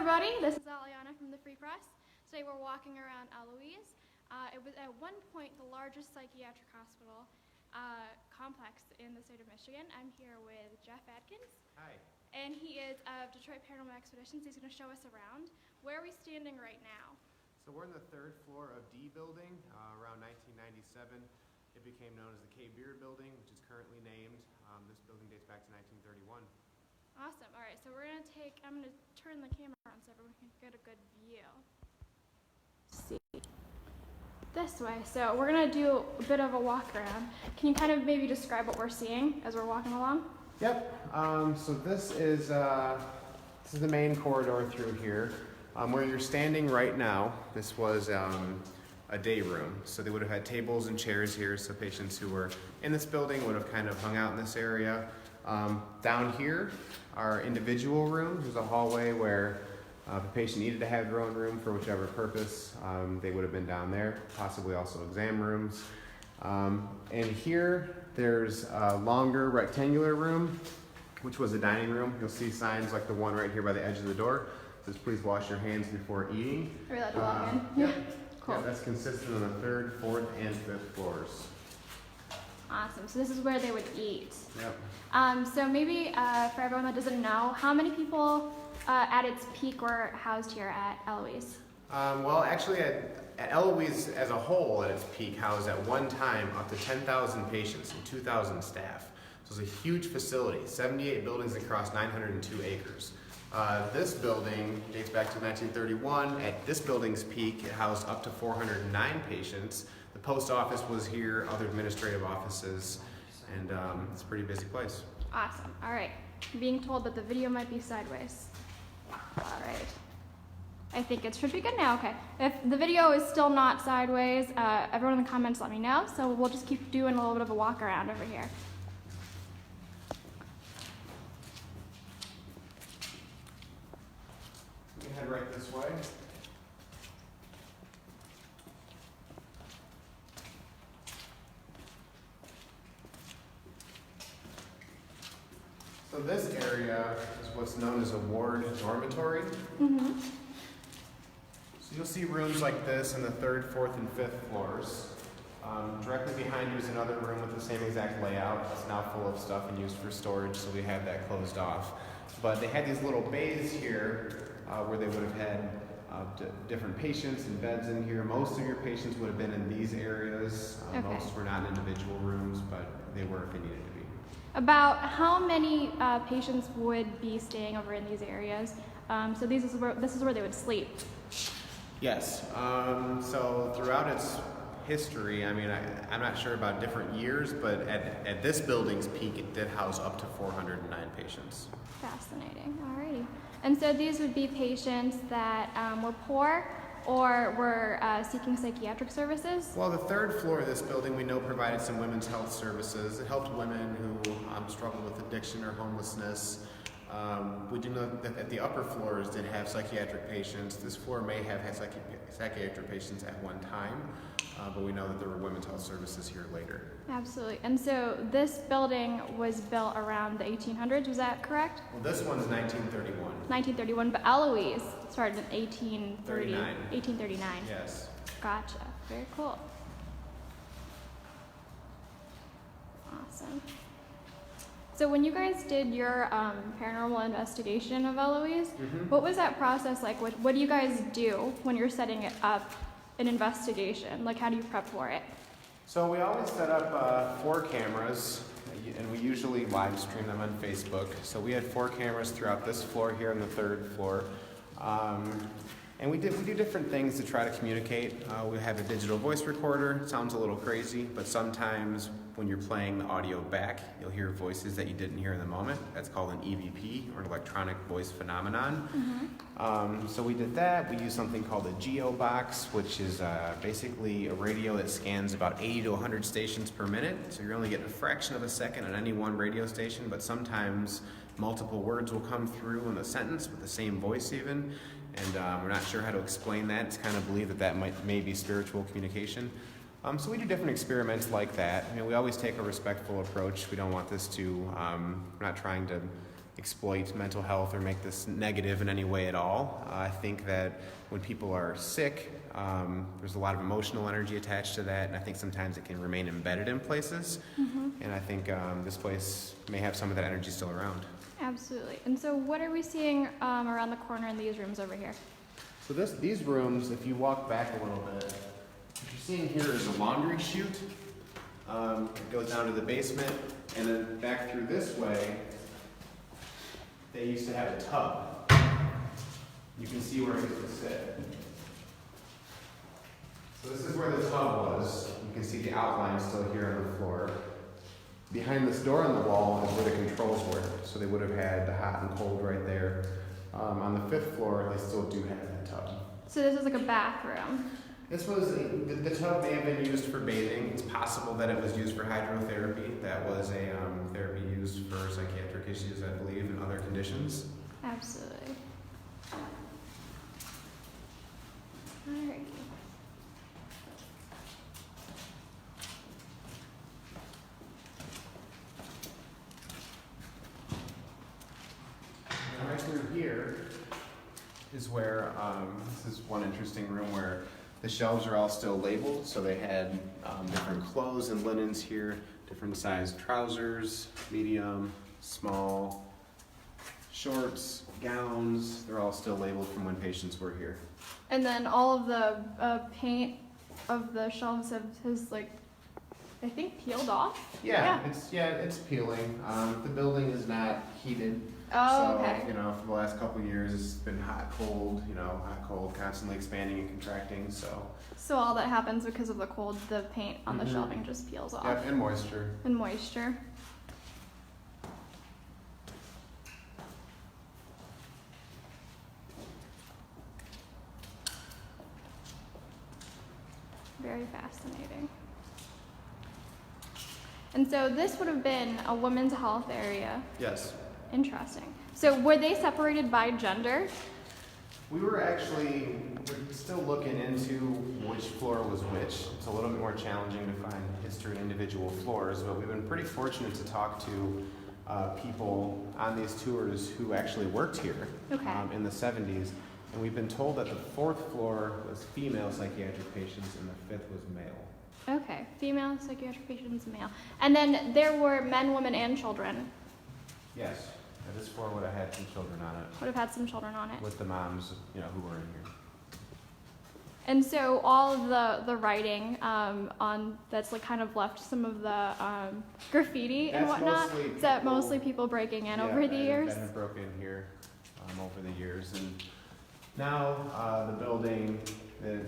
everybody, this is Aliana from the Free Press. Today we're walking around Eloise. It was at one point the largest psychiatric hospital complex in the state of Michigan. I'm here with Jeff Adkins. Hi. And he is of Detroit Paranormal Expeditions. He's going to show us around. Where are we standing right now? So we're on the third floor of D building. Around 1997, it became known as the K. Beard building, which is currently named. This building dates back to 1931. Awesome. All right, so I'm going to turn the camera on so everyone can get a good view. See. This way. So we're going to do a bit of a walk around. Can you kind of maybe describe what we're seeing as we're walking along? Yep. So this is the main corridor through here. Where you're standing right now, this was a day room. So they would have had tables and chairs here, so patients who were in this building would have kind of hung out in this area. Down here are individual rooms. There's a hallway where if a patient needed to have their own room for whichever purpose, they would have been down there, possibly also exam rooms. And here there's a longer rectangular room, which was a dining room. You'll see signs like the one right here by the edge of the door. It says, please wash your hands before eating. Are we allowed to walk in? Yeah. Cool. Yeah, that's consistent on the third, fourth, and fifth floors. Awesome. So this is where they would eat. Yep. So maybe for everyone that doesn't know, how many people at its peak were housed here at Eloise? Well, actually, at Eloise as a whole, at its peak, housed at one time up to 10,000 patients and 2,000 staff. So it's a huge facility, 78 buildings across 902 acres. This building dates back to 1931. At this building's peak, it housed up to 409 patients. The post office was here, other administrative offices, and it's a pretty busy place. Awesome. All right. I'm being told that the video might be sideways. All right. I think it should be good now. Okay. If the video is still not sideways, everyone in the comments let me know. So we'll just keep doing a little bit of a walk around over here. We can head right this way. So this area is what's known as a ward dormitory. Mm-hmm. So you'll see rooms like this in the third, fourth, and fifth floors. Directly behind you is another room with the same exact layout. It's now full of stuff and used for storage, so we have that closed off. But they had these little bays here where they would have had different patients and beds in here. Most of your patients would have been in these areas. Okay. Most were not individual rooms, but they were if they needed to be. About how many patients would be staying over in these areas? So this is where they would sleep. Yes. So throughout its history, I mean, I'm not sure about different years, but at this building's peak, it did house up to 409 patients. Fascinating. Alrighty. And so these would be patients that were poor or were seeking psychiatric services? Well, the third floor of this building we know provided some women's health services. It helped women who struggled with addiction or homelessness. We do know that at the upper floors did have psychiatric patients. This floor may have had psychiatric patients at one time, but we know that there were women's health services here later. Absolutely. And so this building was built around the 1800s, was that correct? Well, this one's 1931. 1931, but Eloise started in 1830. 39. 1839. Yes. Gotcha. Very cool. Awesome. So when you guys did your paranormal investigation of Eloise, what was that process like? What do you guys do when you're setting it up an investigation? Like, how do you prep for it? So we always set up 4 cameras, and we usually live stream them on Facebook. So we had 4 cameras throughout this floor here on the third floor. And we do different things to try to communicate. We have a digital voice recorder. It sounds a little crazy, but sometimes when you're playing the audio back, you'll hear voices that you didn't hear in the moment. That's called an EVP, or an electronic voice phenomenon. So we did that. We used something called a geo box, which is basically a radio that scans about 80 to 100 stations per minute. So you're only getting a fraction of a second on any one radio station, but sometimes multiple words will come through in a sentence with the same voice even. And we're not sure how to explain that. It's kind of believed that may be spiritual communication. So we do different experiments like that. We always take a respectful approach. We don't want this to, we're not trying to, exploit mental health or make this negative in any way at all. I think that when people are sick, there's a lot of emotional energy attached to that, and I think sometimes it can remain embedded in places. And I think this place may have some of that energy still around. Absolutely. And so what are we seeing around the corner in these rooms over here? So these rooms, if you walk back a little bit, what you're seeing here is a laundry chute. It goes down to the basement, and then back through this way, they used to have a tub. You can see where it used to sit. So this is where the tub was. You can see the outline still here on the floor. Behind this door on the wall is where the controls were. So they would have had the hot and cold right there. On the 5th floor, they still do have that tub. So this is like a bathroom. This was, the tub may have been used for bathing. It's possible that it was used for hydrotherapy. That was a therapy used for psychiatric issues, I believe, and other conditions. Absolutely. Alrighty. Now right through here is where, this is one interesting room where the shelves are all still labeled, so they had different clothes and linens here, different sized trousers, medium, small, shorts, gowns. They're all still labeled from when patients were here. And then all of the paint of the shelves has like, I think, peeled off? Yeah. It's peeling. The building is not heated. Oh, so, okay. For the last couple of years, it's been hot, cold, constantly expanding and contracting, so. So all that happens because of the cold, the paint on the shelving just peels off. Yep, and moisture. And moisture. Very fascinating. And so this would have been a women's health area. Yes. Interesting. So were they separated by gender? We're still looking into which floor was which. It's a little bit more challenging to find history in individual floors, but we've been pretty fortunate to talk to people on these tours who actually worked here in the 70s. And we've been told that the 4th floor was female psychiatric patients and the 5th was male. Okay, female psychiatric patients, male. And then there were men, women, and children. Yes. This floor would have had some children on it. Would have had some children on it. With the moms, who were in here. And so all of the writing on that's like kind of left some of the graffiti and whatnot. Is that mostly people breaking in over the years? Yeah, broke in here over the years, and now the building, the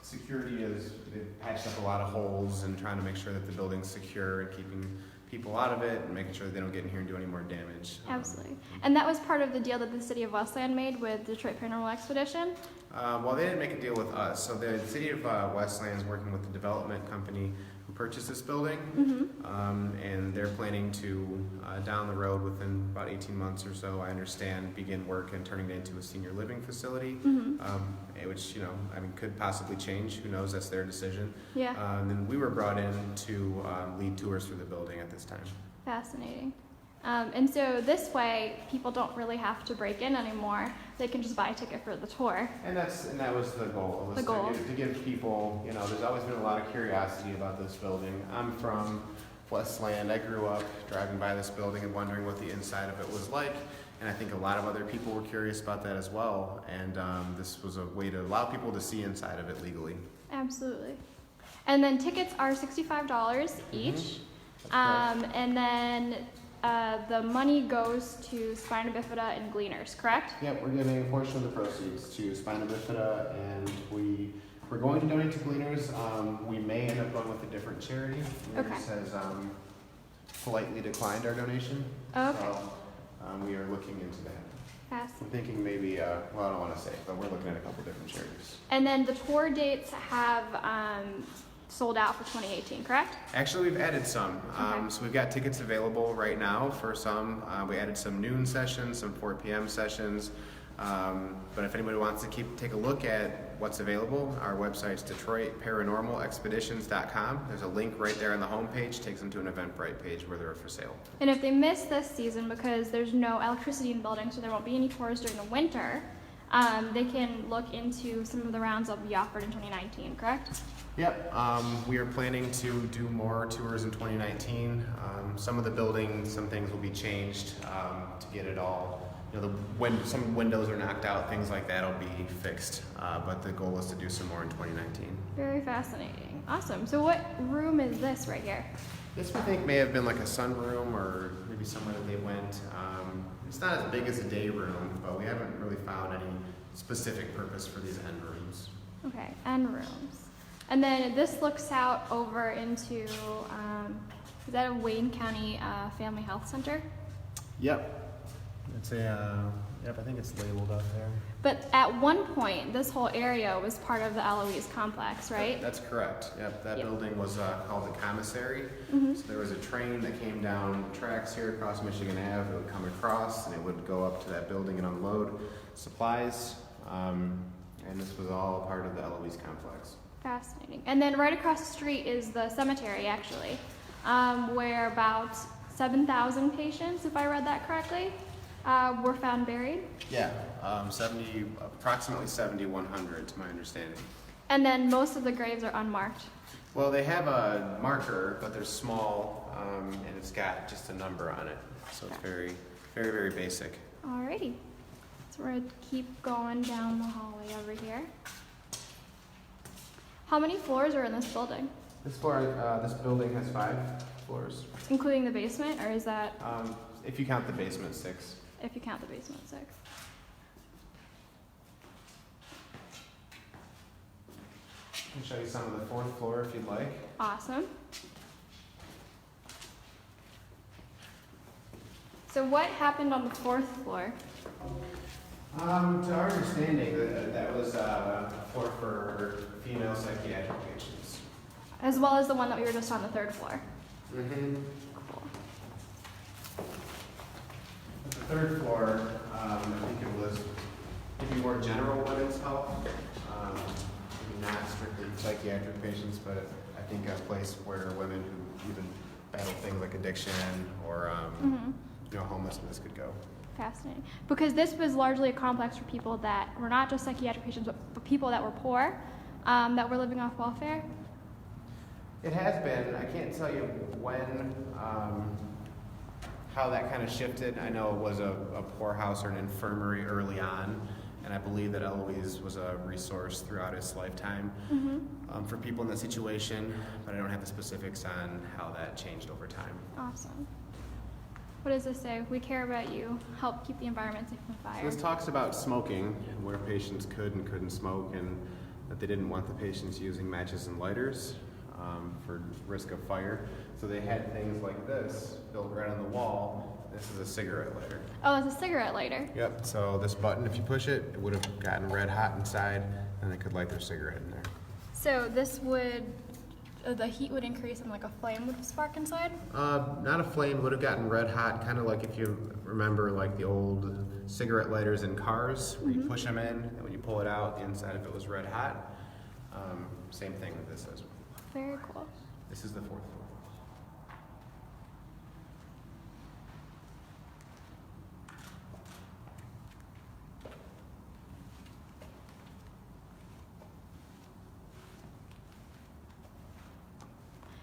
security they've patched up a lot of holes and trying to make sure that the building's secure and keeping people out of it and making sure that they don't get in here and do any more damage. Absolutely. And that was part of the deal that the city of Westland made with Detroit Paranormal Expedition? Well, they didn't make a deal with us. So the city of Westland is working with the development company who purchased this building. And they're planning to, down the road within about 18 months or so, I understand, begin work and turning it into a senior living facility, which, could possibly change. Who knows? That's their decision. Yeah. And we were brought in to lead tours through the building at this time. Fascinating. And so this way, people don't really have to break in anymore. They can just buy a ticket for the tour. And that was the goal. To give people, there's always been a lot of curiosity about this building. I'm from Westland. I grew up driving by this building and wondering what the inside of it was like. And I think a lot of other people were curious about that as well. And this was a way to allow people to see inside of it legally. Absolutely. And then tickets are $65 each. And then the money goes to Spina Bifida and Gleaners, correct? Yep, we're giving a portion of the proceeds to Spina Bifida, and we're going to donate to Gleaners. We may end up going with a different charity. Gleaners has politely declined our donation. Okay. So we are looking into that. Fascinating. I'm thinking maybe, I don't want to say, but we're looking at a couple different charities. And then the tour dates have sold out for 2018, correct? Actually, we've added some. So we've got tickets available right now for some. We added some noon sessions, some 4 p.m. sessions. But if anybody wants to take a look at what's available, our website's DetroitParanormalExpeditions.com. There's a link right there on the homepage, takes them to an Eventbrite page where they're for sale. And if they miss this season because there's no electricity in the building, so there won't be any tours during the winter, they can look into some of the rounds that will be offered in 2019, correct? Yep, we are planning to do more tours in 2019. Some of the buildings, some things will be changed to get it all. Some windows are knocked out, things like that will be fixed. But the goal is to do some more in 2019. Very fascinating. Awesome. So what room is this right here? This we think may have been like a sunroom or maybe somewhere that they went. It's not as big as a day room, but we haven't really found any specific purpose for these end rooms. Okay, end rooms. And then this looks out over into, is that a Wayne County Family Health Center? Yep. It's I think it's labeled up there. But at one point, this whole area was part of the Eloise Complex, right? That's correct. Yep, that building was called the commissary. Mm-hmm. So there was a train that came down tracks here across Michigan Ave. It would come across and it would go up to that building and unload supplies. And this was all part of the Eloise Complex. Fascinating. And then right across the street is the cemetery, actually, where about 7,000 patients, if I read that correctly, were found buried. Yeah, approximately 7,100 to my understanding. And then most of the graves are unmarked. Well, they have a marker, but they're small, and it's got just a number on it. So it's very, very, very basic. Alrighty. So we're going to keep going down the hallway over here. How many floors are in this building? This building has 5 floors. Including the basement, or is that? If you count the basement, 6. If you count the basement, 6. I can show you some of the 4th floor if you'd like. Awesome. So what happened on the 4th floor? To our understanding, that was a floor for female psychiatric patients. As well as the one that we were just on the 3rd floor. Mm-hmm. Cool. The 3rd floor, I think it was maybe more general women's health. Maybe not strictly psychiatric patients, but I think a place where women who even battle things like addiction or homelessness could go. Fascinating. Because this was largely a complex for people that were not just psychiatric patients, but for people that were poor, that were living off welfare. It has been. I can't tell you when, how that kind of shifted. I know it was a poorhouse or an infirmary early on, and I believe that Eloise was a resource throughout its lifetime for people in that situation, but I don't have the specifics on how that changed over time. Awesome. What does this say? We care about you. Help keep the environment safe from fire. So this talks about smoking, where patients could and couldn't smoke, and that they didn't want the patients using matches and lighters for risk of fire. So they had things like this built right on the wall. This is a cigarette lighter. Oh, it's a cigarette lighter. Yep, so this button, if you push it, it would have gotten red hot inside, and they could light their cigarette in there. So this would, the heat would increase and like a flame would spark inside? Not a flame, would have gotten red hot, kind of like if you remember like the old cigarette lighters in cars, where you push them in, and when you pull it out, the inside of it was red hot. Same thing with this as well. Very cool. This is the 4th floor.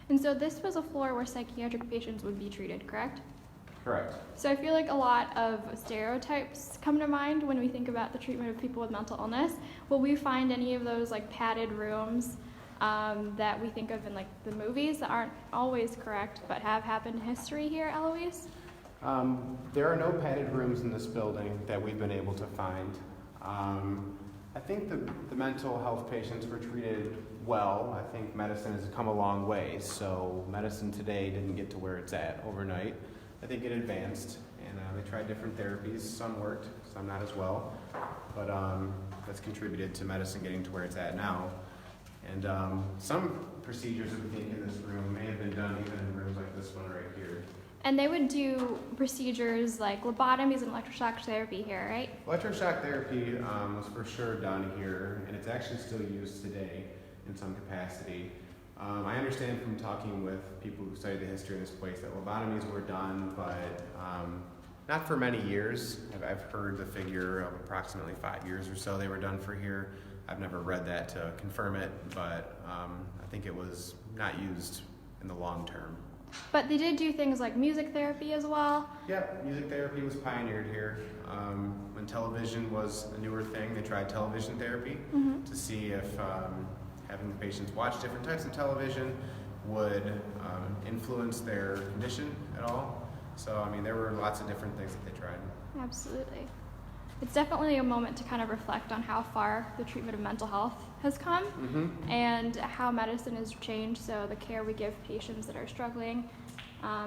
And so this was a floor where psychiatric patients would be treated, correct? Correct. So I feel like a lot of stereotypes come to mind when we think about the treatment of people with mental illness. Will we find any of those like padded rooms that we think of in like the movies that aren't always correct but have happened in history here, Eloise? There are no padded rooms in this building that we've been able to find. I think the mental health patients were treated well. I think medicine has come a long way, so medicine today didn't get to where it's at overnight. I think it advanced, and they tried different therapies. Some worked, some not as well, but that's contributed to medicine getting to where it's at now. And some procedures that we think in this room may have been done even in rooms like this one right here. And they would do procedures like lobotomies and electroshock therapy here, right? Electroshock therapy was for sure done here, and it's actually still used today in some capacity. I understand from talking with people who study the history of this place that lobotomies were done, but not for many years. I've heard the figure of approximately 5 years or so they were done for here. I've never read that to confirm it, but I think it was not used in the long term. But they did do things like music therapy as well. Yep, music therapy was pioneered here. When television was a newer thing, they tried television therapy to see if having the patients watch different types of television would influence their condition at all. So, I mean, there were lots of different things that they tried. Absolutely. It's definitely a moment to kind of reflect on how far the treatment of mental health has come and how medicine has changed. So the care we give patients that are struggling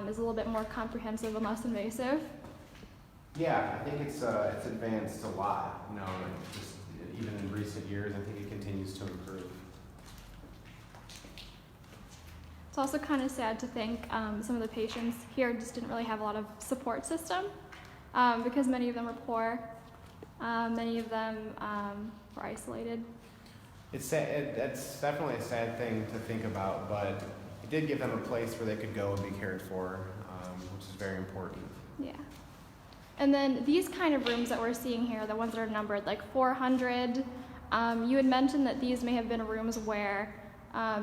is a little bit more comprehensive and less invasive. Yeah, I think it's advanced a lot. You know, just even in recent years, I think it continues to improve. It's also kind of sad to think some of the patients here just didn't really have a lot of support system because many of them were poor. Many of them were isolated. It's sad. That's definitely a sad thing to think about, but it did give them a place where they could go and be cared for, which is very important. Yeah. And then these kind of rooms that we're seeing here, the ones that are numbered like 400, you had mentioned that these may have been rooms where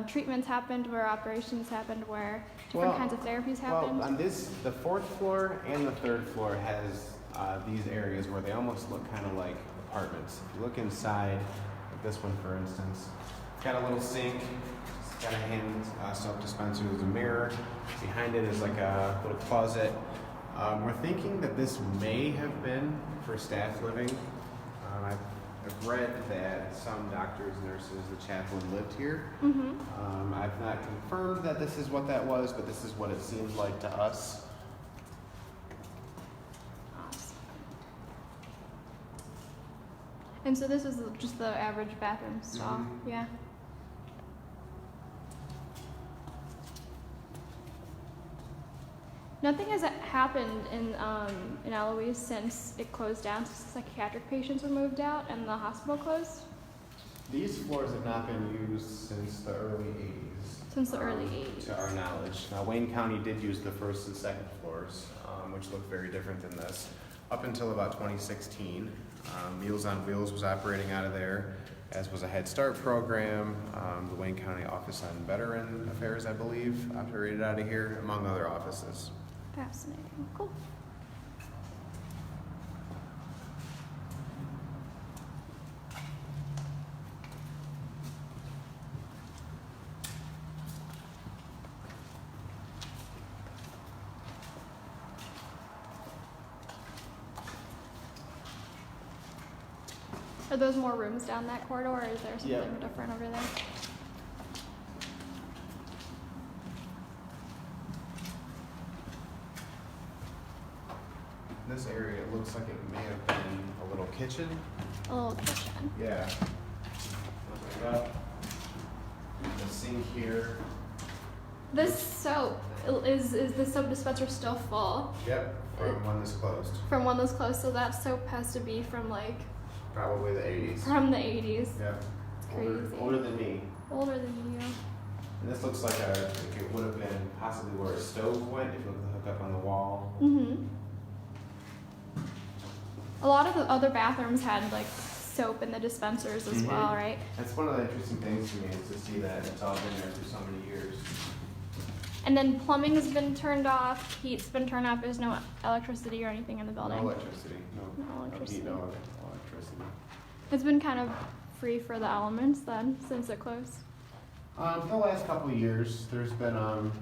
treatments happened, where operations happened, where different kinds of therapies happened. Well, on the fourth floor and the third floor has these areas where they almost look kind of like apartments. If you look inside, like this one for instance, it's got a little sink, it's got a hand soap dispenser, there's a mirror. Behind it is like a little closet. We're thinking that this may have been for staff living. I've read that some doctors, nurses, the chaplain lived here. I've not confirmed that this is what that was, but this is what it seems like to us. And so this is just the average bathroom stall, yeah. Nothing has happened in Eloise since it closed down, since psychiatric patients were moved out and the hospital closed? These floors have not been used since the early 80s. Since the early 80s. To our knowledge. Now, Wayne County did use the first and second floors, which look very different than this, up until about 2016. Meals on Wheels was operating out of there, as was a Head Start program. The Wayne County Office on Veteran Affairs, I believe, operated out of here, among other offices. Fascinating. Cool. Are those more rooms down that corridor, or is there something different over there? This area, it looks like it may have been a little kitchen. A little kitchen. Yeah. Open it up. The sink here. This soap, is the soap dispenser still full? Yep, from when this closed. From when this closed, so that soap has to be from like... Probably the 80s. From the 80s. Yep. It's crazy. Older than me. Older than you. And this looks like it would have been possibly where a stove went if you look at the hookup on the wall. A lot of the other bathrooms had like soap in the dispensers as well, right? That's one of the interesting things to me is to see that it's all been there for so many years. And then plumbing has been turned off, heat's been turned off, there's no electricity or anything in the building. No electricity. No electricity. No electricity. It's been kind of free for the elements then, since it closed. For the last couple of years, there's been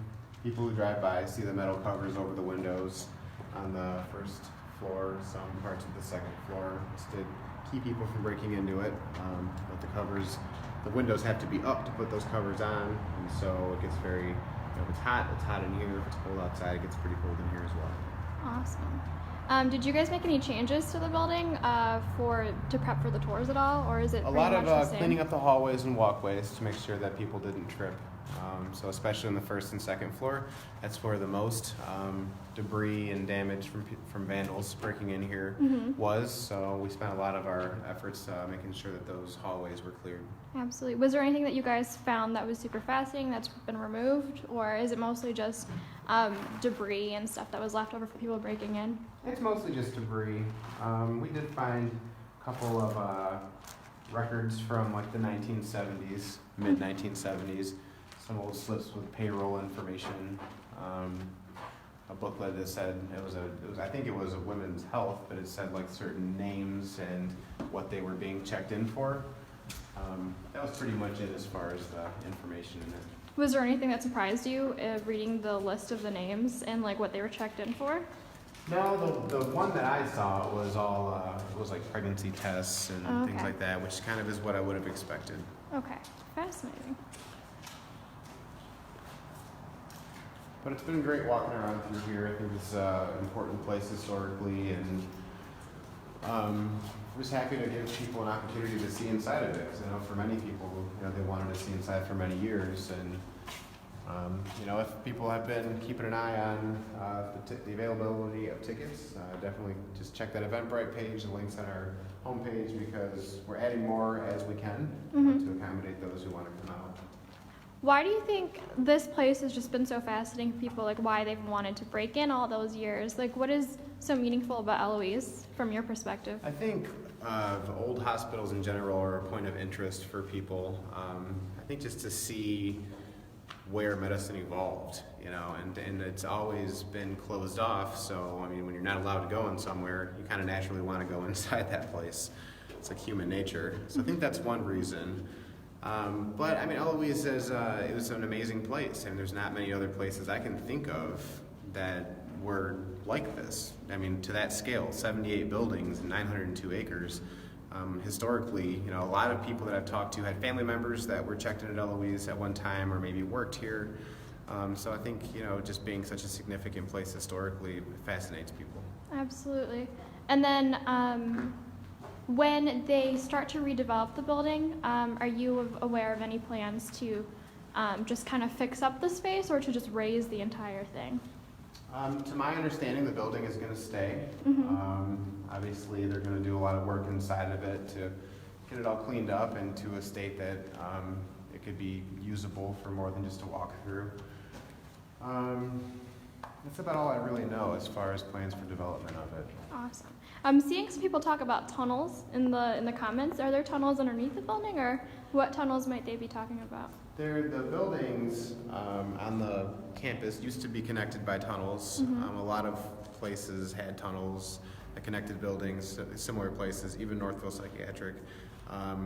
people who drive by, see the metal covers over the windows on the first floor, some parts of the second floor, just to keep people from breaking into it. But the windows have to be up to put those covers on, and so it gets very, if it's hot in here. If it's cold outside, it gets pretty cold in here as well. Awesome. Did you guys make any changes to the building to prep for the tours at all, or is it A pretty lot much the of same? cleaning up the hallways and walkways to make sure that people didn't trip So especially on the first and second floor, that's where the most debris and damage from vandals breaking in here was. So we spent a lot of our efforts making sure that those hallways were cleared. Absolutely. Was there anything that you guys found that was super fascinating that's been removed, or is it mostly just debris and stuff that was left over for people breaking in? It's mostly just debris. We did find a couple of records from like the 1970s, mid 1970s. Some old slips with payroll information, a booklet that said it was I think it was a women's health, but it said like certain names and what they were being checked in for. That was pretty much it as far as the information in it. Was there anything that surprised you reading the list of the names and like what they were checked in for? No, the one that I saw was all it was like pregnancy tests and things like that, which kind of is what I would have expected. Okay, fascinating. But it's been great walking around through here. I think it's an important place historically, and I'm just happy to give people an opportunity to see inside of it. Because I know for many people, they wanted to see inside for many years, and if people have been keeping an eye on the availability of tickets, definitely just check that Eventbrite page. The link's on our homepage because we're adding more as we can to accommodate those who want to come out. Why do you think this place has just been so fascinating for people? Like, why they've wanted to break in all those years? Like, what is so meaningful about Eloise from your perspective? I think old hospitals in general are a point of interest for people. I think just to see where medicine evolved, and it's always been closed off. So, I mean, when you're not allowed to go in somewhere, you kind of naturally want to go inside that place. It's like human nature. So I think that's one reason. But I mean, Eloise is it was an amazing place, and there's not many other places I can think of that were like this. I mean, to that scale, 78 buildings, 902 acres. Historically, a lot of people that I've talked to had family members that were checked in at Eloise at one time, or maybe worked here. So I think just being such a significant place historically fascinates people. Absolutely. And then when they start to redevelop the building, are you aware of any plans to just kind of fix up the space or to just raise the entire thing? To my understanding, the building is going to stay. Obviously, they're going to do a lot of work inside of it to get it all cleaned up and to a state that it could be usable for more than just a walk through. That's about all I really know as far as plans for development of it. Awesome. I'm seeing some people talk about tunnels in the comments. Are there tunnels underneath the building, or what tunnels might they be talking about? The buildings on the campus used to be connected by tunnels. A lot of places had tunnels that connected buildings, similar places, even Northville Psychiatric,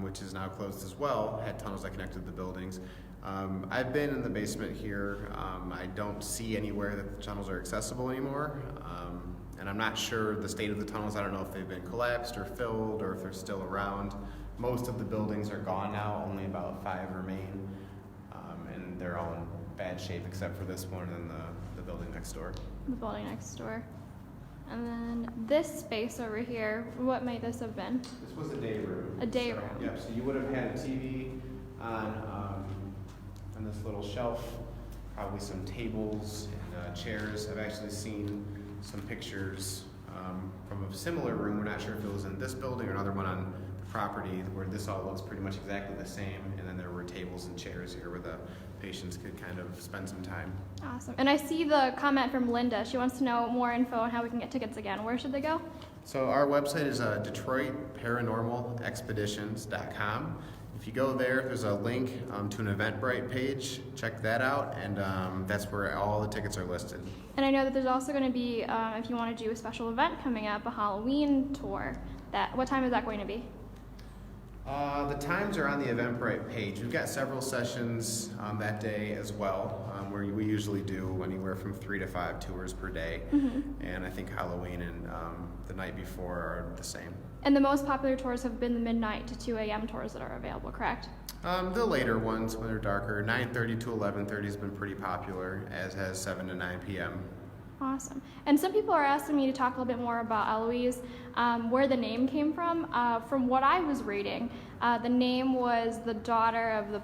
which is now closed as well, had tunnels that connected the buildings. I've been in the basement here. I don't see anywhere that the tunnels are accessible anymore. And I'm not sure the state of the tunnels. I don't know if they've been collapsed or filled or if they're still around. Most of the buildings are gone now, only about 5 remain. And they're all in bad shape except for this one and the building next door. The building next door. And then this space over here, what might this have been? This was a day room. A day room. Yep, so you would have had a TV on this little shelf, probably some tables and chairs. I've actually seen some pictures from a similar room. We're not sure if it was in this building or another one on the property where this all looks pretty much exactly the same, and then there were tables and chairs here where the patients could kind of spend some time. Awesome. And I see the comment from Linda. She wants to know more info on how we can get tickets again. Where should they go? So our website is DetroitParanormalExpeditions.com. If you go there's a link to an Eventbrite page. Check that out, and that's where all the tickets are listed. And I know that there's also going to be, if you want to do a special event coming up, a Halloween tour. What time is that going to be? The times are on the Eventbrite page. We've got several sessions that day as well, where we usually do anywhere from 3 to 5 tours per day. And I think Halloween and the night before are the same. And the most popular tours have been the midnight to 2 a.m. tours that are available, correct? The later ones, when they're darker, 9:30 to 11:30 has been pretty popular, as has 7 to 9 p.m. Awesome. And some people are asking me to talk a little bit more about Eloise, where the name came from. From what I was reading, the name was the daughter of the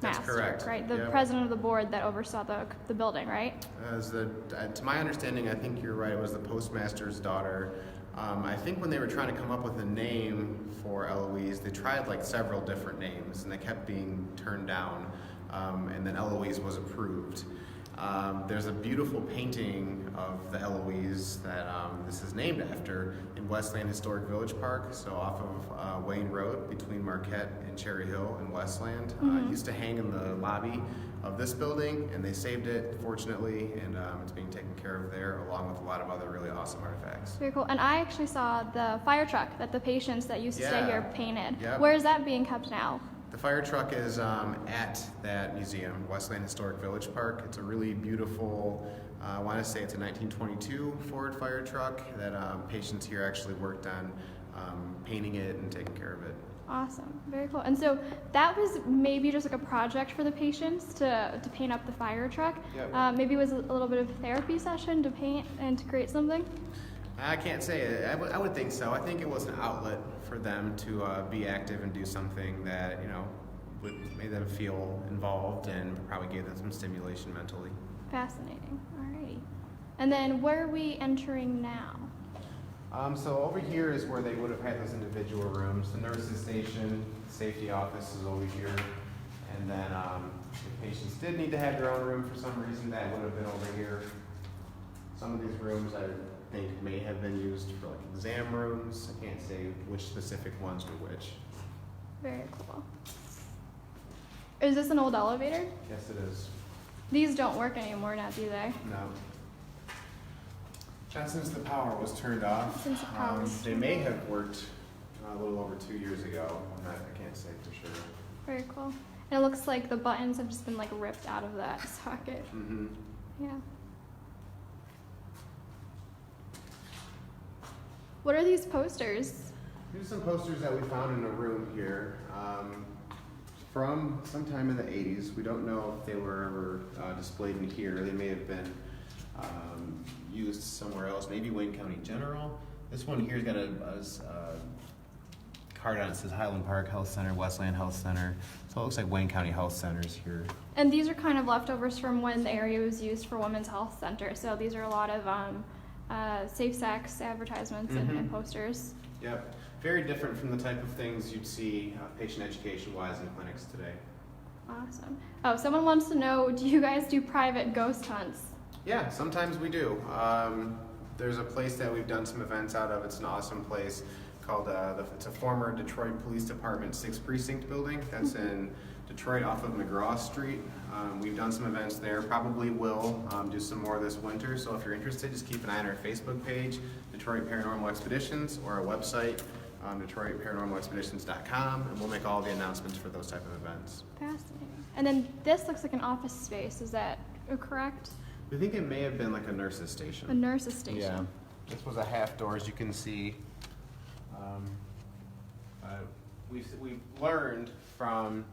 That's master, correct. right? The Yep. president of the board that oversaw the building, right? To my understanding, I think you're right, it was the postmaster's daughter. I think when they were trying to come up with a name for Eloise, they tried like several different names and they kept being turned down. And then Eloise was approved. There's a beautiful painting of the Eloise that this is named after in Westland Historic Village Park, so off of Wayne Road between Marquette and Cherry Hill in Westland. It used to hang in the lobby of this building, and they saved it, fortunately, and it's being taken care of there, along with a lot of other really awesome artifacts. Very cool. And I actually saw the fire truck that the patients that used to stay Yeah. here painted. Yep. Where is that being kept now? The fire truck is at that museum, Westland Historic Village Park. It's a really beautiful, I want to say it's a 1922 Ford fire truck that patients here actually worked on painting it and taking care of it. Awesome. Very cool. And so that was maybe just like a project for the patients to paint up the fire truck. Yep. Maybe it was a little bit of a therapy session to paint and to create something. I can't say. I would think so. I think it was an outlet for them to be active and do something that, made them feel involved and probably gave them some stimulation mentally. Fascinating. Alrighty. And then where are we entering now? So over here is where they would have had those individual rooms. The nurses station, safety office is over here. And then if patients did need to have their own room for some reason, that would have been over here. Some of these rooms I think may have been used for like exam rooms. I can't say which specific ones were which. Very cool. Is this an old elevator? Yes, it is. These don't work anymore now, do they? No. Not since the power was turned off. Since the power was They turned may off. have worked a little over 2 years ago. I can't say for sure. Very cool. And it looks like the buttons have just been like ripped out of that socket. Mm-hmm. Yeah. What are these posters? Here's some posters that we found in a room here from sometime in the 80s. We don't know if they were ever displayed in here. They may have been used somewhere else, maybe Wayne County General. This one here's got a card on it that says Highland Park Health Center, Westland Health Center. So it looks like Wayne County Health Center's here. And these are kind of leftovers from when the area was used for Women's Health Center. So these are a lot of safe sex advertisements and posters. Yep. Very different from the type of things you'd see patient education-wise in clinics today. Awesome. Oh, someone wants to know, do you guys do private ghost hunts? Yeah, sometimes we do. There's a place that we've done some events out of. It's an awesome place called, it's a former Detroit Police Department 6th Precinct building. That's in Detroit off of McGraw Street. We've done some events there. Probably will do some more this winter. So if you're interested, just keep an eye on our Facebook page, Detroit Paranormal Expeditions, or our website, DetroitParanormalExpeditions.com, and we'll make all the announcements for those type of events. Fascinating. And then this looks like an office space. Is that correct? We think it may have been like a nurse's station. A nurse's station. Yeah. This was a half door, as you can see. We've learned from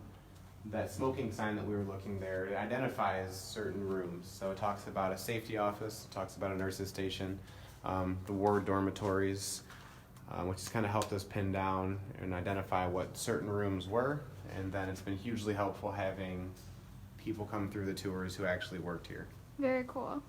that smoking sign that we were looking there, it identifies certain rooms. So it talks about a safety office, it talks about a nurse's station, the ward dormitories, which has kind of helped us pin down and identify what certain rooms were. And then it's been hugely helpful having people come through the tours who actually worked here. Very cool.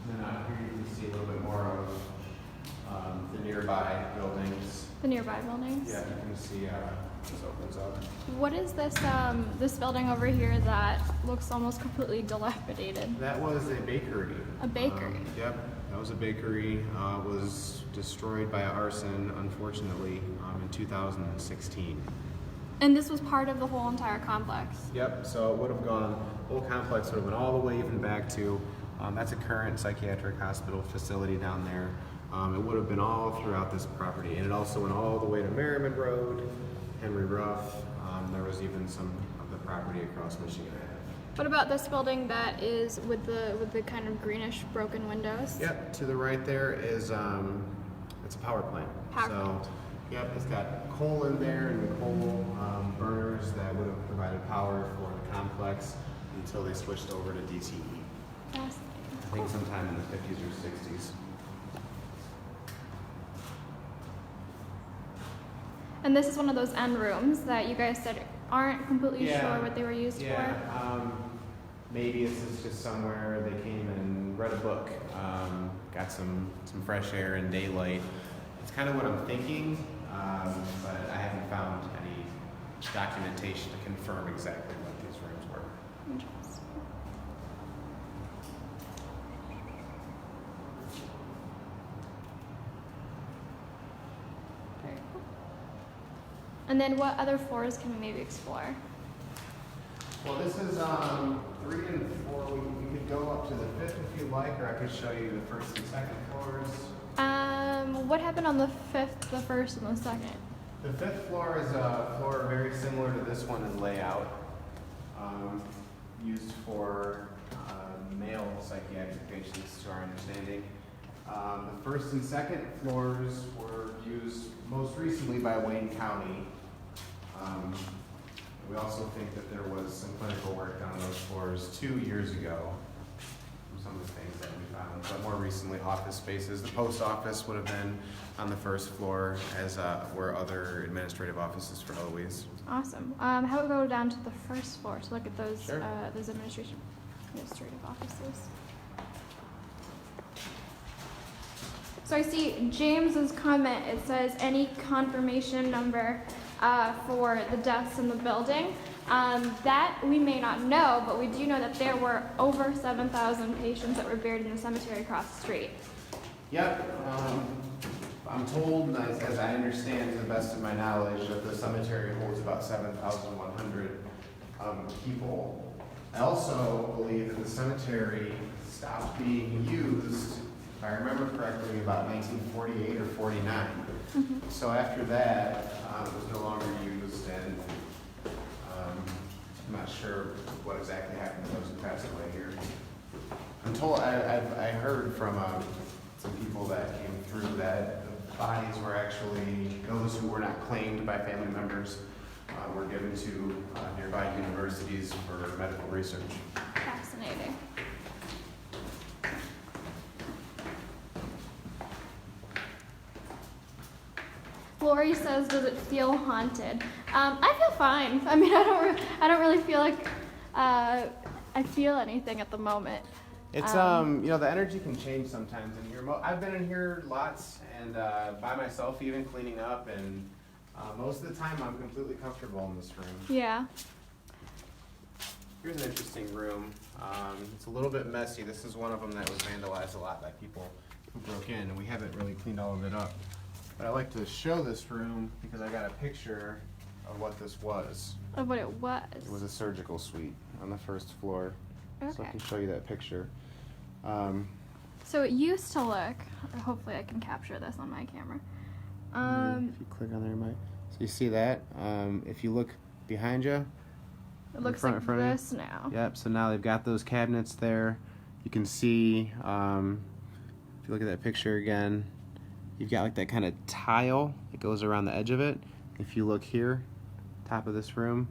And then out here you can see a little bit more of the nearby buildings. The nearby buildings. Yeah, you can see this opens up. What is this this building over here that looks almost completely dilapidated? That was a bakery. A bakery. Yep, that was a bakery. Was destroyed by arson, unfortunately, in 2016. And this was part of the whole entire complex. Yep, so it would have gone, the whole complex would have went all the way even back to That's a current psychiatric hospital facility down there. It would have been all throughout this property, and it also went all the way to Merriman Road, Henry Ruff. There was even some of the property across Michigan Ave. What about this building that is with the kind of greenish broken windows? Yep, to the right there is it's a power plant. Power plant. Yep, it's got coal in there and coal burners that would have provided power for the complex until they switched over to DCE. Fascinating. I think sometime in the 50s or 60s. And this is one of those end rooms that you guys said aren't completely sure what they were used for. Maybe this is just somewhere they came and read a book, got some fresh air and daylight. It's kind of what I'm thinking, but I haven't found any documentation to confirm exactly what these rooms were. Interesting. Very cool. And then what other floors can we maybe explore? Well, this is 3 and 4. We could go up to the 5th if you like, or I could show you the 1st and 2nd floors. What happened on the 5th, the 1st, and the 2nd? The 5th floor is a floor very similar to this one in layout, used for male psychiatric patients, to our understanding. The 1st and 2nd floors were used most recently by Wayne County. We also think that there was some clinical work done on those floors 2 years ago from some of the things that we found, but more recently office spaces. The post office would have been on the 1st floor, as were other administrative offices for Eloise. Awesome. How about we go down to the 1st floor to look at those Sure. those administrative offices? So I see James's comment. It says any confirmation number for the deaths in the building. That we may not know, but we do know that there were over 7,000 patients that were buried in the cemetery across the street. Yep. I'm told, as I understand to the best of my knowledge, that the cemetery holds about 7,100 people. I also believe that the cemetery stopped being used, if I remember correctly, about 1948 or 49. Mm-hmm. So after that, it was no longer used, and I'm not sure what exactly happened to those who passed away here. I'm told, I heard from some people that came through that the bodies were actually, those who were not claimed by family members, were given to nearby universities for medical research. Fascinating. Lori says, "Does it feel haunted?" I feel fine. I mean, I don't really feel like I feel anything at the moment. It's the energy can change sometimes in here. I've been in here lots and by myself, even cleaning up, and most of the time I'm completely comfortable in this room. Yeah. Here's an interesting room. It's a little bit messy. This is one of them that was vandalized a lot by people who broke in, and we haven't really cleaned all of it up. But I like to show this room because I got a picture of what this was. Of what it was. It was a surgical suite on the 1st floor. Okay. So I can show you that picture. So it used to look. Hopefully, I can capture this on my camera. If you click on there, Mike. So you see that? If you look behind you. It looks front like of you. this now. Yep. So now they've got those cabinets there. You can see. If you look at that picture again, you've got like that kind of tile that goes around the edge of it. If you look here, top of this room,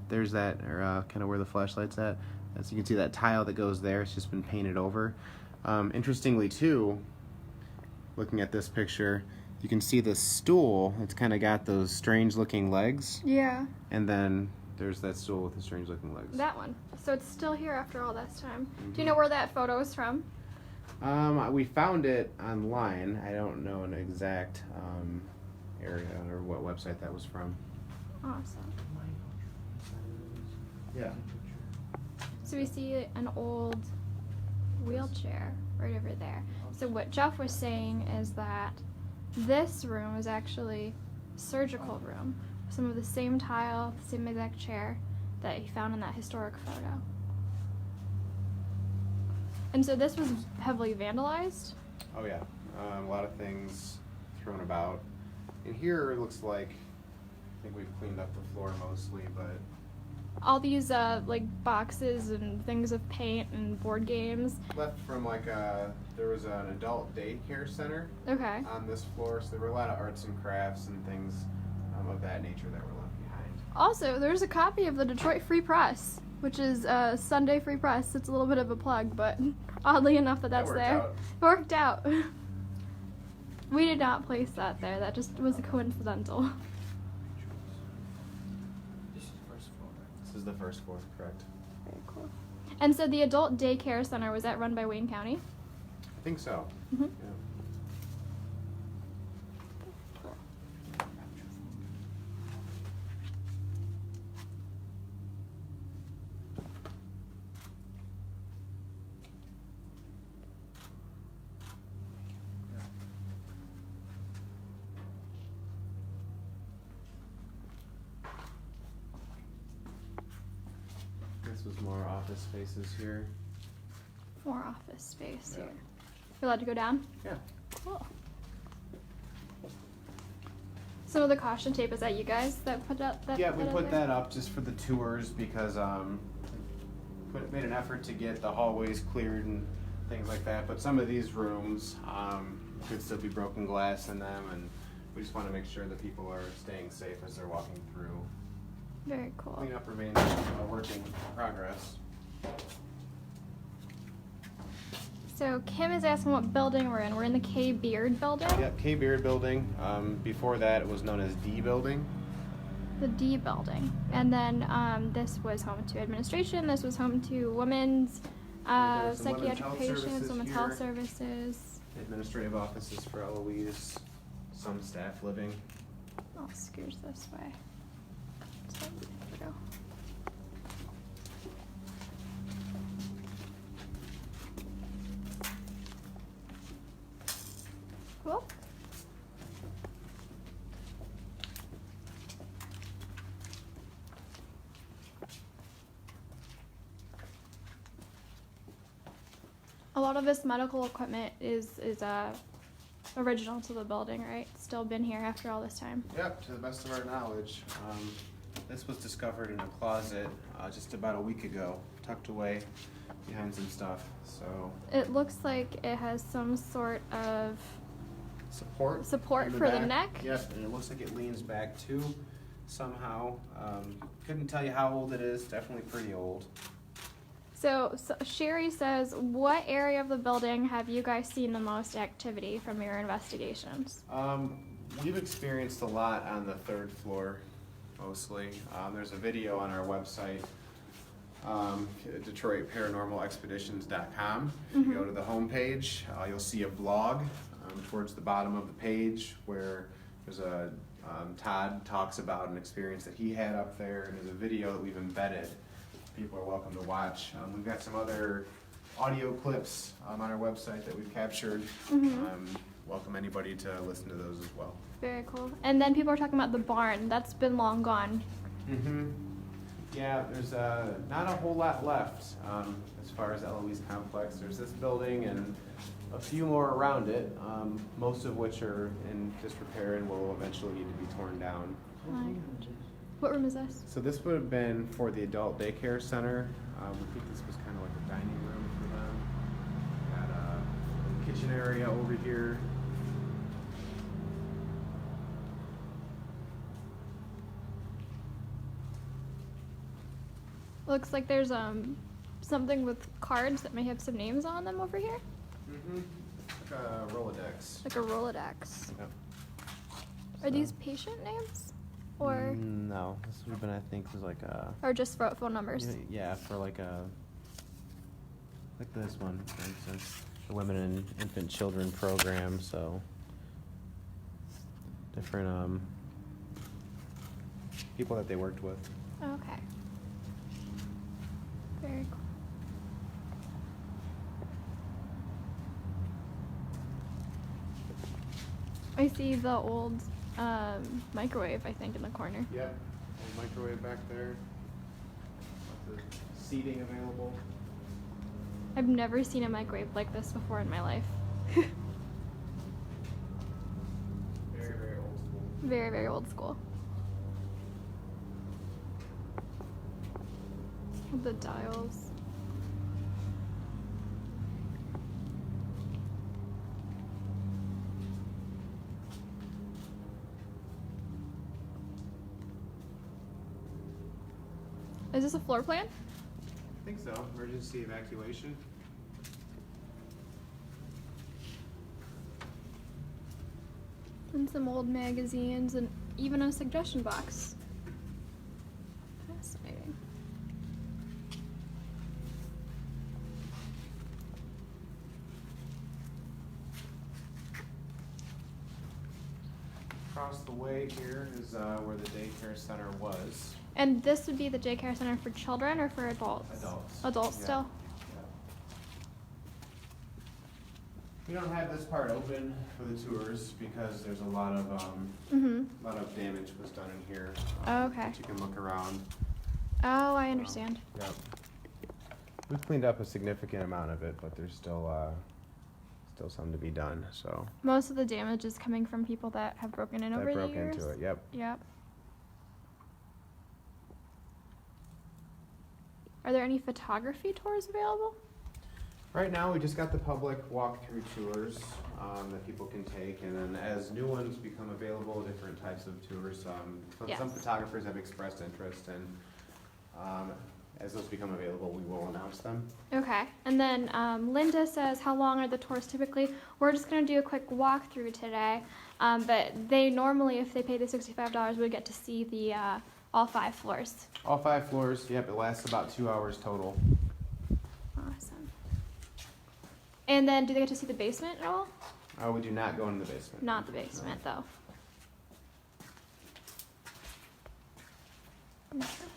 there's that, or kind of where the flashlight's at. As you can see, that tile that goes there, it's just been painted over. Interestingly, too, looking at this picture, you can see the stool. It's kind of got those strange-looking legs. Yeah. And then there's that stool with the strange-looking legs. That one. So it's still here after all this time. Do you know where that photo is from? We found it online. I don't know an exact area or what website that was from. Awesome. Yeah. So we see an old wheelchair right over there. So what Jeff was saying is that this room is actually a surgical room. Some of the same tile, the same exact chair that he found in that historic photo. And so this was heavily vandalized? Oh yeah, a lot of things thrown about. In here, it looks like, I think we've cleaned up the floor mostly, but All these like boxes and things of paint and board games. left from like there was an adult daycare center Okay. on this floor, so there were a lot of arts and crafts and things of that nature that were left behind. Also, there's a copy of the Detroit Free Press, which is Sunday Free Press. It's a little bit of a plug, but oddly enough that's worked there. out. It worked out. We did not place that there. That just was coincidental. This is the first floor, right? This is the first floor, correct? Very cool. And so the adult daycare center, was that run by Wayne County? I think so. Mm-hmm. Yeah. This was more office spaces here. More office space Yeah. here. You're allowed to go down? Yeah. Cool. Some of the caution tape, is that you guys that put up that? Yeah, we up put there? that up just for the tours because made an effort to get the hallways cleared and things like that. But some of these rooms could still be broken glass in them, and we just want to make sure that people are staying safe as they're walking through. Very cool. Cleanup remains a work in progress. So Kim is asking what building we're in. We're in the K Beard building. Yep, K Beard Building. Before that, it was known as D Building. The D building. And then this was home to administration. This was home to women's There were some women's psychiatric health patients, services women's here. health services. Administrative offices for Eloise. Some staff living. Oh, screws this way. So, there we go. Cool. A lot of this medical equipment is original to the building, right? Still been here after all this time. Yep, to the best of our knowledge. This was discovered in a closet just about a week ago, tucked away behind some stuff. So It looks like it has some sort of support in for the back. neck. Yep, and it looks like it leans back too somehow. Couldn't tell you how old it is. Definitely pretty old. So Sherry says, what area of the building have you guys seen the most activity from your investigations? We've experienced a lot on the third floor, mostly. There's a video on our website, Detroit Paranormal Expeditions.com. If you go to the homepage, you'll see a blog towards the bottom of the page where there's a Todd talks about an experience that he had up there, and there's a video that we've embedded. People are welcome to watch. We've got some other audio clips on our website that we've captured. Welcome anybody to listen to those as well. Very cool. And then people are talking about the barn. That's been long gone. Yeah, there's not a whole lot left as far as Eloise Complex. There's this building and a few more around it, most of which are in disrepair and will eventually need to be torn down. What room is this? So this would have been for the adult daycare center. We think this was kind of like a dining room for them. Got a kitchen area over here. Looks like there's something with cards that may have some names on them over here. Like a Rolodex. Like a Rolodex. Yep. Are these patient names? Or No, this would have been, I think, was like a. or just phone numbers? Yeah, for like this one, for instance, the Women and Infant Children program. So different people that they worked with. Okay. Very cool. I see the old microwave, I think, in the corner. Yep. Old microwave back there. Lots of seating available. I've never seen a microwave like this before in my life. Very, very old school. Very, very old school. The dials. Is this a floor plan? I think so. Emergency evacuation. And some old magazines and even a suggestion box. Fascinating. Across the way here is where the daycare center was. And this would be the daycare center for children or for adults? Adults. Adults Yeah. still? We don't have this part open for the tours because there's a lot of Mm-hmm. damage was done in here. Oh, okay. But you can look around. Oh, I understand. Yep. We've cleaned up a significant amount of it, but there's still some to be done. So Most of the damage is coming from people that have broken in over that the broke years. into it. Yep. Yep. Are there any photography tours available? Right now, we just got the public walk-through tours that people can take, and then as new ones become available, different types of tours. Some Yes. photographers have expressed interest, and as those become available, we will announce them. Okay. And then Linda says, how long are the tours typically? We're just going to do a quick walkthrough today. But they normally, if they pay the $65, would get to see the all 5 floors. All 5 floors. Yep, it lasts about 2 hours total. Awesome. And then do they get to see the basement at all? We do not go into the basement. Not the basement, though. Interesting.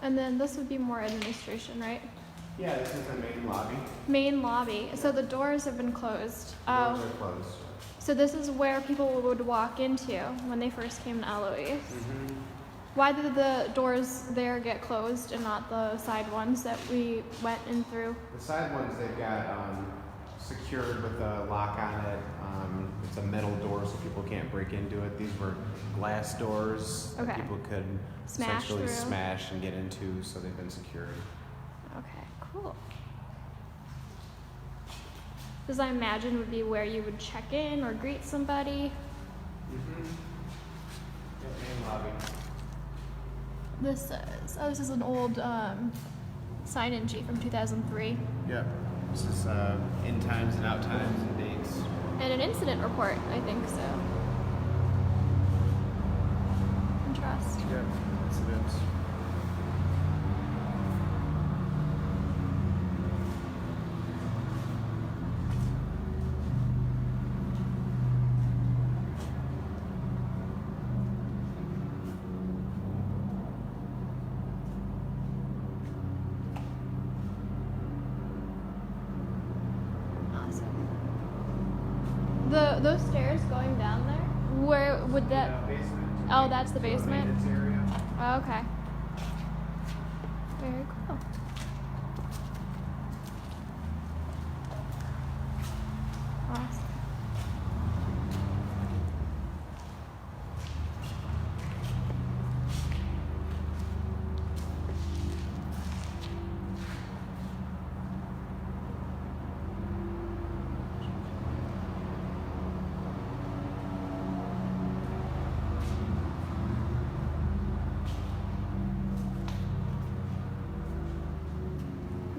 And then this would be more administration, right? Yeah, this is the main lobby. Main lobby. So the doors have been closed. Doors are closed. So this is where people would walk into when they first came to Eloise. Mm-hmm. Why did the doors there get closed and not the side ones that we went in through? The side ones they've got secured with a lock on it. It's a metal door so people can't break into it. These were glass doors that Okay. people could Smash essentially through. smash and get into, so they've been secured. Okay, cool. This I imagine would be where you would check in or greet somebody. Mm-hmm. Main lobby. This says, oh, this is an old sign-in sheet from 2003. Yep. This is in times and out times and dates. And an incident report, I think so. Interest. Yep. Incidents. Awesome. Those stairs going down there, where would that? Basement. Oh, that's the To a basement? maintenance area. Oh, okay. Very cool. Awesome.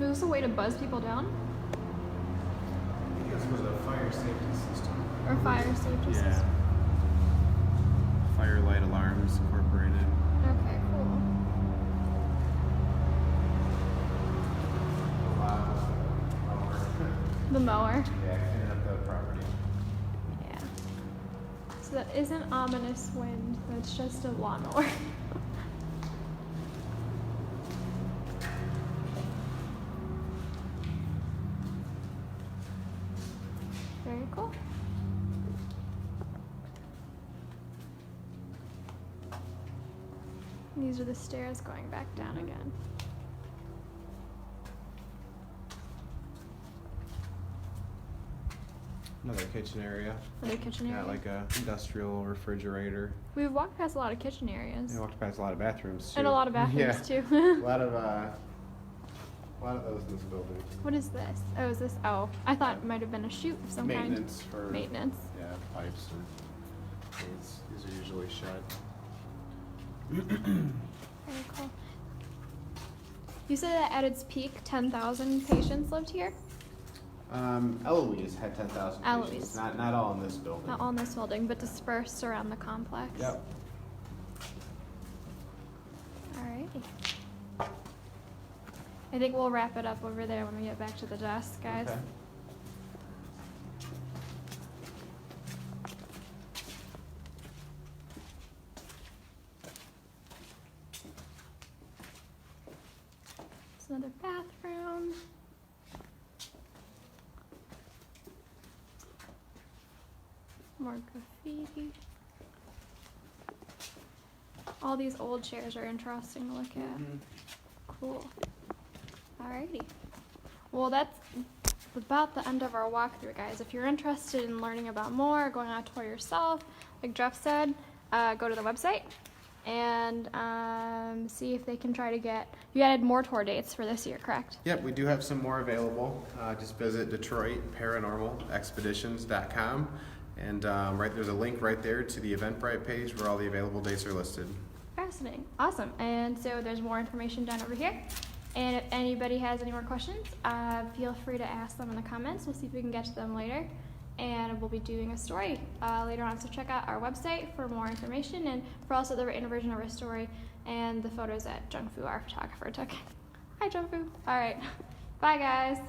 Is this a way to buzz people down? I think this was a fire safety system. Or fire safety Yeah. system? Fire light alarms incorporated. Okay, cool. The mower? Yeah, cleaning up the property. Yeah. So that isn't ominous wind, that's just a lawnmower. Very cool. These are the stairs going back down again. Another kitchen area. Another kitchen area. Yeah, like a industrial refrigerator. We've walked past a lot of kitchen areas. We walked past a lot of bathrooms too. And a lot of bathrooms Yeah. too. A lot of those in this building. What is this? Oh, is this? Oh, I thought it might have been a chute of some Maintenance for kind. Maintenance. Yeah, pipes and things. These are usually shut. Very cool. You said that at its peak, 10,000 patients lived here? Eloise had 10,000 Eloise. patients. Not all in this building. Not all in this building, but dispersed around the complex. Yep. Alrighty. I think we'll wrap it up over there when we get back to the desk, guys. Okay. It's another bathroom. More graffiti. All these old chairs are interesting to look at. Cool. Alrighty. Well, that's about the end of our walkthrough, guys. If you're interested in learning about more, going on a tour yourself, like Jeff said, go to the website and see if they can try to get. You added more tour dates for this year, correct? Yep, we do have some more available. Just visit Detroit Paranormal Expeditions.com, and there's a link right there to the Eventbrite page where all the available dates are listed. Fascinating. Awesome. And so there's more information down over here. And if anybody has any more questions, feel free to ask them in the comments. We'll see if we can get to them later. And we'll be doing a story later on. So check out our website for more information and for also the written version of our story and the photos that Jungfu, our photographer, took. Hi, Jungfu. All right. Bye, guys.